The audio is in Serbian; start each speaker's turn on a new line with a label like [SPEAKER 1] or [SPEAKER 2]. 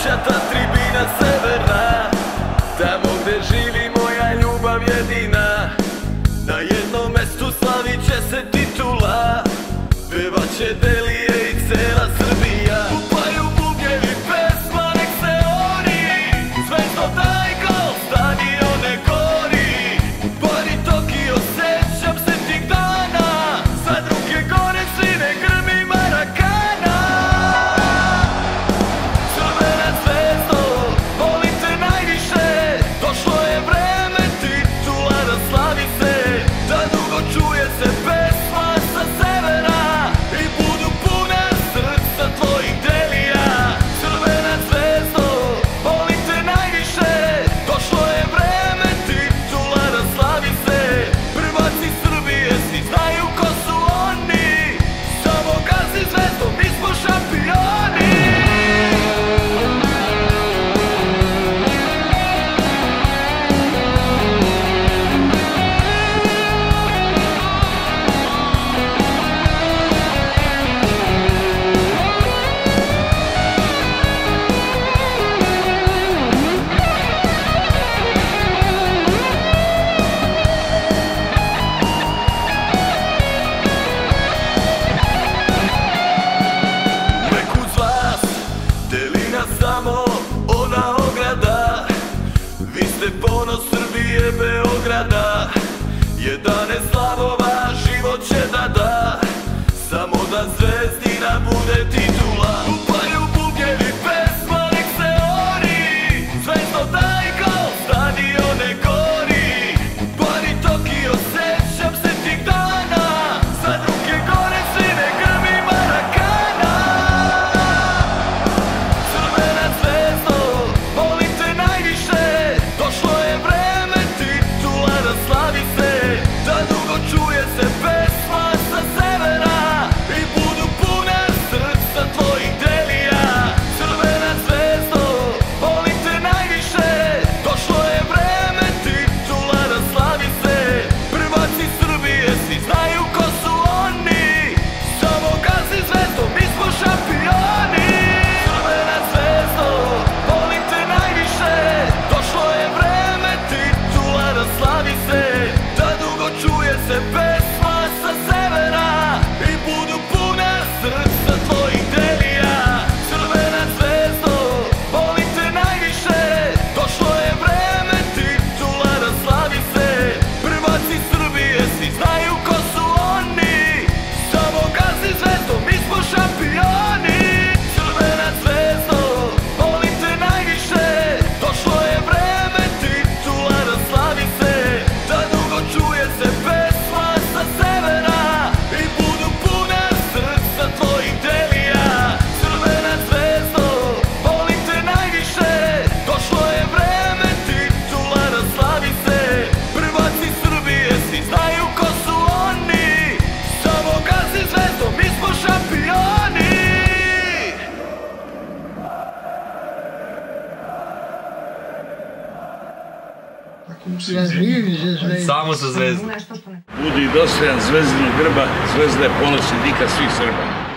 [SPEAKER 1] Pečata tribina severna, tamo gde živi moja ljubav jedina. Na jednom mestu slavit će se titula, pevaće Delije i cela Srbija. Upaju bubnjevi, pesma nek se ori, zvezdo tajko, stadion ne gori. Bari Tokio, sećam se tih dana, sad ruke gore, svi ne grmi Marakana. Crvena zvezdo, volim te najviše, došlo je vreme titulara, slavi se, da dugo čuje se pesma sa severa i budu puna srca tvojih Delija. Crvena zvezdo, volim te najviše, došlo je vreme titulara, slavi se, prvaci Srbije, svi znaju ko su oni, samo gazi zvezdo, mi smo šampioni. Samo ona ograda, vi ste ponos Srbije, Beograda. 11 slavova život će da da, samo da Zvezdina bude titula. Upaju bubnjevi, pesma nek se ori, zvezdo tajko, stadion ne gori. Bari Tokio, sećam se tih dana, sad ruke gore, svi ne grmi Marakana. Došlo je vreme titulara, slavi se, da dugo čuje se pesma sa severa i budu puna srca tvojih Delija. Crvena zvezdo, volim te najviše, došlo je vreme titulara, slavi se, prvaci Srbije, svi znaju ko su oni, samo gazi zvezdo, mi smo šampioni. Crvena zvezdo, volim te najviše, došlo je vreme titulara, slavi se, da dugo čuje se pesma sa severa i budu puna srca tvojih Delija. Crvena zvezdo, volim te najviše, došlo je vreme titulara, slavi se, prvaci Srbije, svi znaju ko su oni, samo gazi zvezdo, mi smo šampioni. Crvena zvezdo, volim te najviše, došlo je vreme titulara, slavi se, da dugo čuje se pesma sa severa i budu puna srca tvojih Delija. Crvena zvezdo, volim te najviše, došlo je vreme titulara, slavi se, prvaci Srbije, svi znaju ko su oni, samo gazi zvezdo, mi smo šampioni.
[SPEAKER 2] Samo sa zvezdom.
[SPEAKER 3] Budi dostojan zvezdinog grba, zvezda je ponos i dika svih Srba.